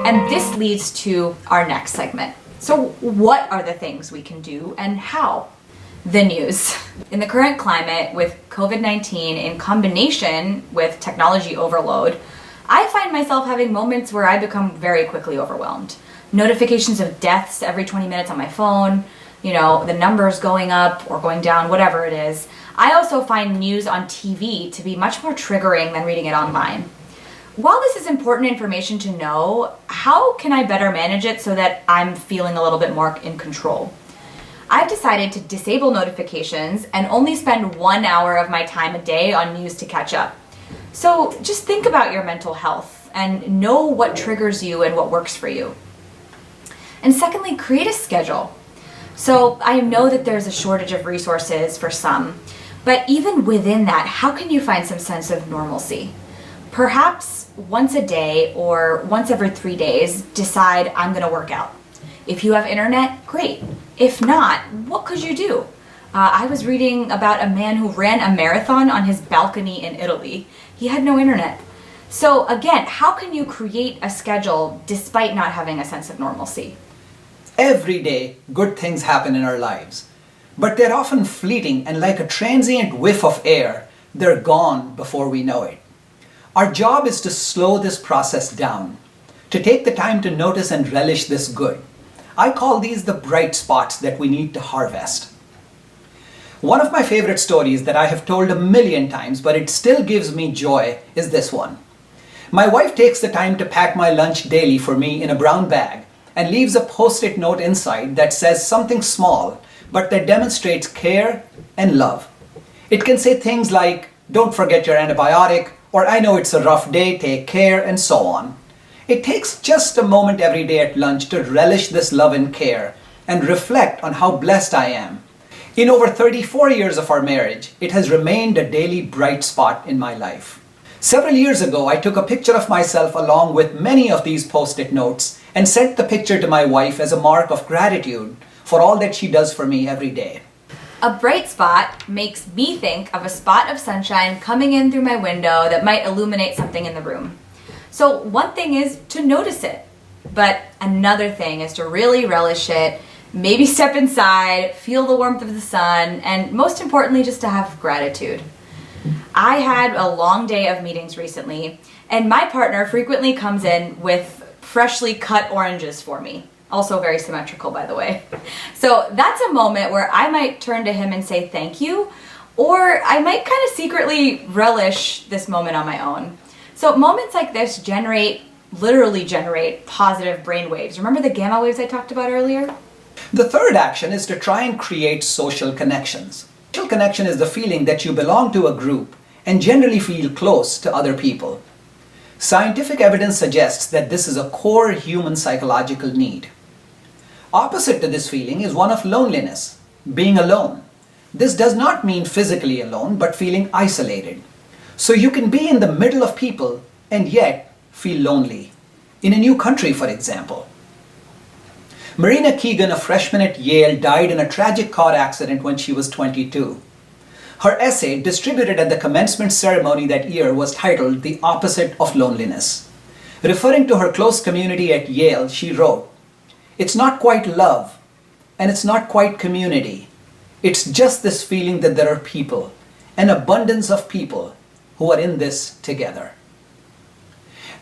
And this leads to our next segment. So what are the things we can do and how? The news. In the current climate with COVID-19 in combination with technology overload, I find myself having moments where I become very quickly overwhelmed. Notifications of deaths every 20 minutes on my phone, the numbers going up or going down, whatever it is. I also find news on TV to be much more triggering than reading it online. While this is important information to know, how can I better manage it so that I'm feeling a little bit more in control? I've decided to disable notifications and only spend 1 hour of my time a day on news to catch up. So just think about your mental health and know what triggers you and what works for you. And secondly, create a schedule. So I know that there's a shortage of resources for some, but even within that, how can you find some sense of normalcy? Perhaps once a day or once every 3 days, decide I'm going to work out. If you have internet, great. If not, what could you do? I was reading about a man who ran a marathon on his balcony in Italy. He had no internet. So again, how can you create a schedule despite not having a sense of normalcy? Every day, good things happen in our lives. But they're often fleeting, and like a transient whiff of air, they're gone before we know it. Our job is to slow this process down, to take the time to notice and relish this good. I call these the bright spots that we need to harvest. One of my favorite stories that I have told a million times, but it still gives me joy, is this one. My wife takes the time to pack my lunch daily for me in a brown bag and leaves a post-it note inside that says something small, but that demonstrates care and love. It can say things like, "Don't forget your antibiotic," or "I know it's a rough day, take care," and so on. It takes just a moment every day at lunch to relish this love and care and reflect on how blessed I am. In over 34 years of our marriage, it has remained a daily bright spot in my life. Several years ago, I took a picture of myself along with many of these post-it notes and sent the picture to my wife as a mark of gratitude for all that she does for me every day. A bright spot makes me think of a spot of sunshine coming in through my window that might illuminate something in the room. So one thing is to notice it, but another thing is to really relish it, maybe step inside, feel the warmth of the sun, and most importantly, just to have gratitude. I had a long day of meetings recently, and my partner frequently comes in with freshly cut oranges for me. Also very symmetrical, by the way. So that's a moment where I might turn to him and say thank you, or I might kind of secretly relish this moment on my own. So moments like this literally generate positive brain waves. Remember the gamma waves I talked about earlier? The third action is to try and create social connections. Social connection is the feeling that you belong to a group and generally feel close to other people. Scientific evidence suggests that this is a core human psychological need. Opposite to this feeling is one of loneliness, being alone. This does not mean physically alone, but feeling isolated. So you can be in the middle of people and yet feel lonely. In a new country, for example. Marina Keegan, a freshman at Yale, died in a tragic car accident when she was 22. Her essay, distributed at the commencement ceremony that year, was titled "The Opposite of Loneliness." Referring to her close community at Yale, she wrote, "It's not quite love, and it's not quite community. It's just this feeling that there are people, an abundance of people, who are in this together."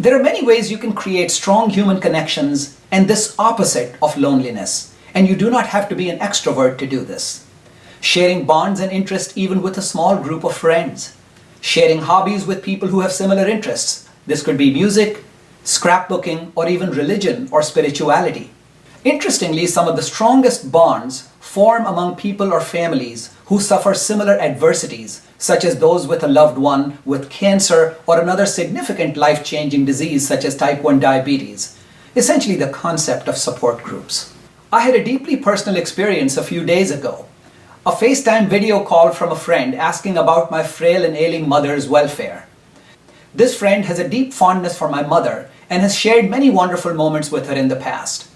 There are many ways you can create strong human connections and this opposite of loneliness, and you do not have to be an extrovert to do this. Sharing bonds and interests even with a small group of friends. Sharing hobbies with people who have similar interests. This could be music, scrapbooking, or even religion or spirituality. Interestingly, some of the strongest bonds form among people or families who suffer similar adversities, such as those with a loved one with cancer or another significant life-changing disease such as type 1 diabetes. Essentially the concept of support groups. I had a deeply personal experience a few days ago. A FaceTime video call from a friend asking about my frail and ailing mother's welfare. This friend has a deep fondness for my mother and has shared many wonderful moments with her in the past.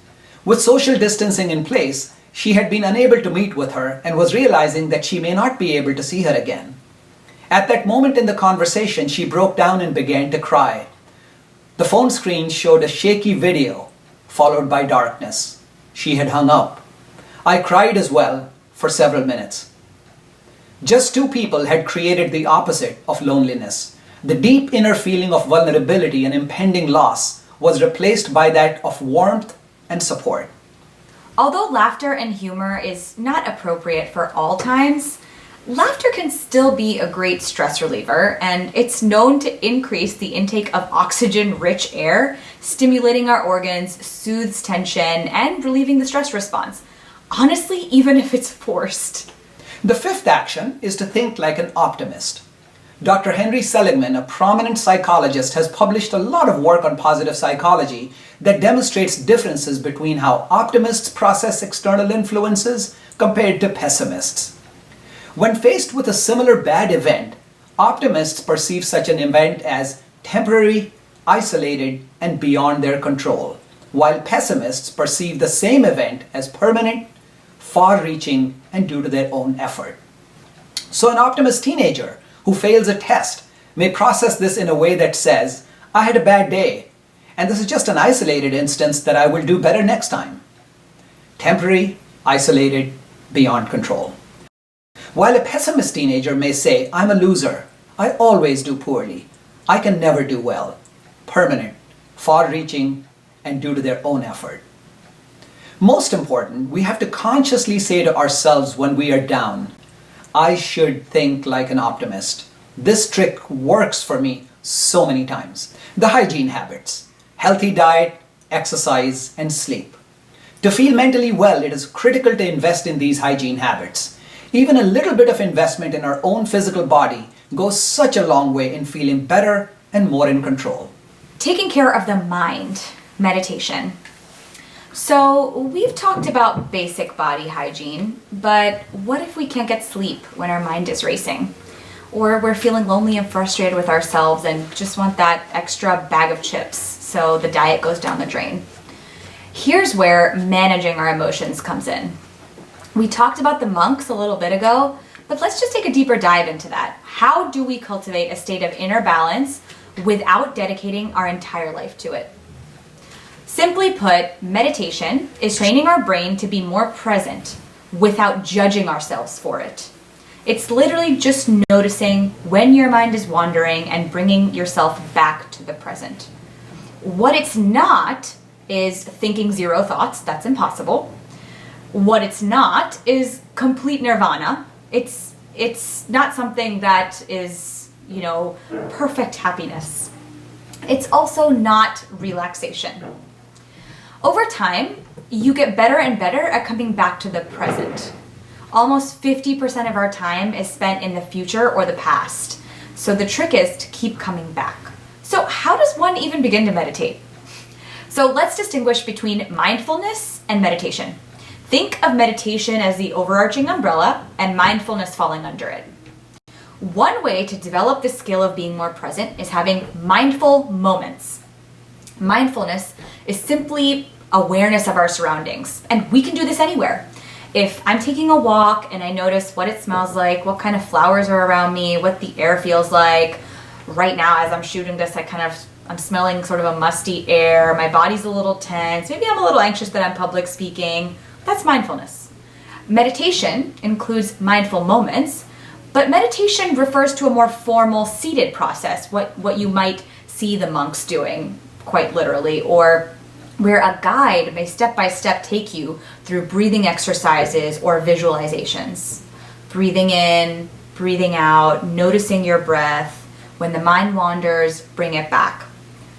With social distancing in place, she had been unable to meet with her and was realizing that she may not be able to see her again. At that moment in the conversation, she broke down and began to cry. The phone screen showed a shaky video, followed by darkness. She had hung up. I cried as well for several minutes. Just two people had created the opposite of loneliness. The deep inner feeling of vulnerability and impending loss was replaced by that of warmth and support. Although laughter and humor is not appropriate for all times, laughter can still be a great stress reliever, and it's known to increase the intake of oxygen-rich air, stimulating our organs, soothes tension, and relieving the stress response. Honestly, even if it's forced. The fifth action is to think like an optimist. Dr. Henry Seligman, a prominent psychologist, has published a lot of work on positive psychology that demonstrates differences between how optimists process external influences compared to pessimists. When faced with a similar bad event, optimists perceive such an event as temporary, isolated, and beyond their control, while pessimists perceive the same event as permanent, far-reaching, and due to their own effort. So an optimist teenager who fails a test may process this in a way that says, I had a bad day, and this is just an isolated instance that I will do better next time. Temporary, isolated, beyond control. While a pessimist teenager may say, I'm a loser, I always do poorly, I can never do well. Permanent, far-reaching, and due to their own effort. Most important, we have to consciously say to ourselves when we are down, I should think like an optimist. This trick works for me so many times. The hygiene habits: healthy diet, exercise, and sleep. To feel mentally well, it is critical to invest in these hygiene habits. Even a little bit of investment in our own physical body goes such a long way in feeling better and more in control. Taking care of the mind, meditation. So we've talked about basic body hygiene, but what if we can't get sleep when our mind is racing? Or we're feeling lonely and frustrated with ourselves and just want that extra bag of chips so the diet goes down the drain? Here's where managing our emotions comes in. We talked about the monks a little bit ago, but let's just take a deeper dive into that. How do we cultivate a state of inner balance without dedicating our entire life to it? Simply put, meditation is training our brain to be more present without judging ourselves for it. It's literally just noticing when your mind is wandering and bringing yourself back to the present. What it's not is thinking zero thoughts. That's impossible. What it's not is complete nirvana. It's not something that is, perfect happiness. It's also not relaxation. Over time, you get better and better at coming back to the present. Almost 50% of our time is spent in the future or the past. So the trick is to keep coming back. So how does one even begin to meditate? So let's distinguish between mindfulness and meditation. Think of meditation as the overarching umbrella and mindfulness falling under it. One way to develop the skill of being more present is having mindful moments. Mindfulness is simply awareness of our surroundings, and we can do this anywhere. If I'm taking a walk and I notice what it smells like, what kind of flowers are around me, what the air feels like. Right now, as I'm shooting this, I'm smelling sort of a musty air. My body's a little tense. Maybe I'm a little anxious that I'm public speaking. That's mindfulness. Meditation includes mindful moments, but meditation refers to a more formal seated process, what you might see the monks doing, quite literally, or where a guide may step-by-step take you through breathing exercises or visualizations. Breathing in, breathing out, noticing your breath. When the mind wanders, bring it back.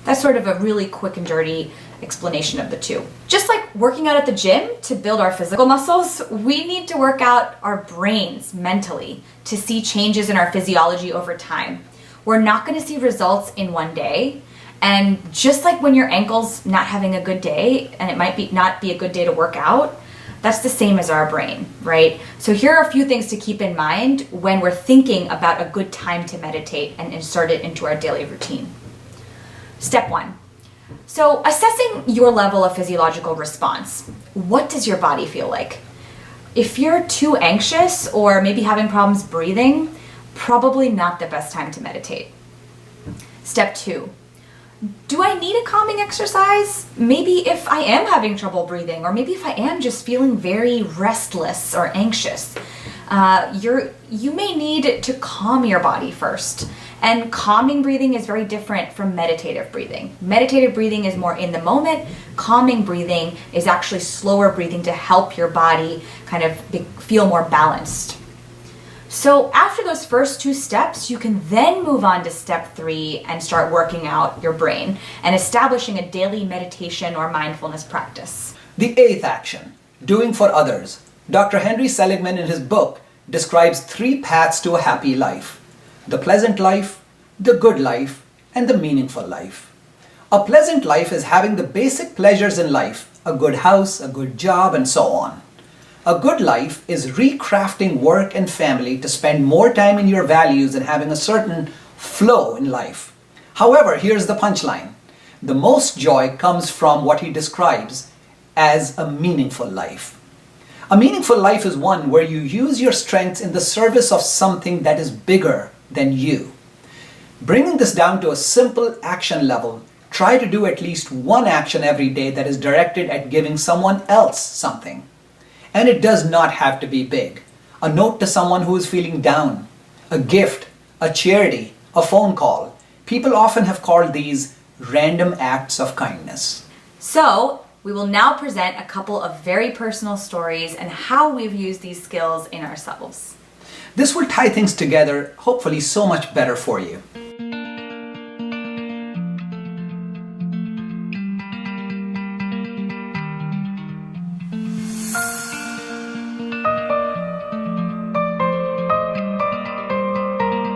That's sort of a really quick and dirty explanation of the two. Just like working out at the gym to build our physical muscles, we need to work out our brains mentally to see changes in our physiology over time. We're not going to see results in one day. And just like when your ankle's not having a good day and it might not be a good day to work out, that's the same as our brain, right? So here are a few things to keep in mind when we're thinking about a good time to meditate and insert it into our daily routine. Step 1. So assessing your level of physiological response. What does your body feel like? If you're too anxious or maybe having problems breathing, probably not the best time to meditate. Step 2. Do I need a calming exercise? Maybe if I am having trouble breathing, or maybe if I am just feeling very restless or anxious. You may need to calm your body first. And calming breathing is very different from meditative breathing. Meditative breathing is more in the moment. Calming breathing is actually slower breathing to help your body kind of feel more balanced. So after those first 2 steps, you can then move on to step 3 and start working out your brain and establishing a daily meditation or mindfulness practice. The 8th action, doing for others. Dr. Henry Seligman in his book describes 3 paths to a happy life: the pleasant life, the good life, and the meaningful life. A pleasant life is having the basic pleasures in life, a good house, a good job, and so on. A good life is recrafting work and family to spend more time in your values and having a certain flow in life. However, here's the punchline. The most joy comes from what he describes as a meaningful life. A meaningful life is one where you use your strengths in the service of something that is bigger than you. Bringing this down to a simple action level, try to do at least one action every day that is directed at giving someone else something. And it does not have to be big. A note to someone who is feeling down, a gift, a charity, a phone call. People often have called these random acts of kindness. So, we will now present a couple of very personal stories and how we've used these skills in ourselves. This will tie things together, hopefully so much better for you.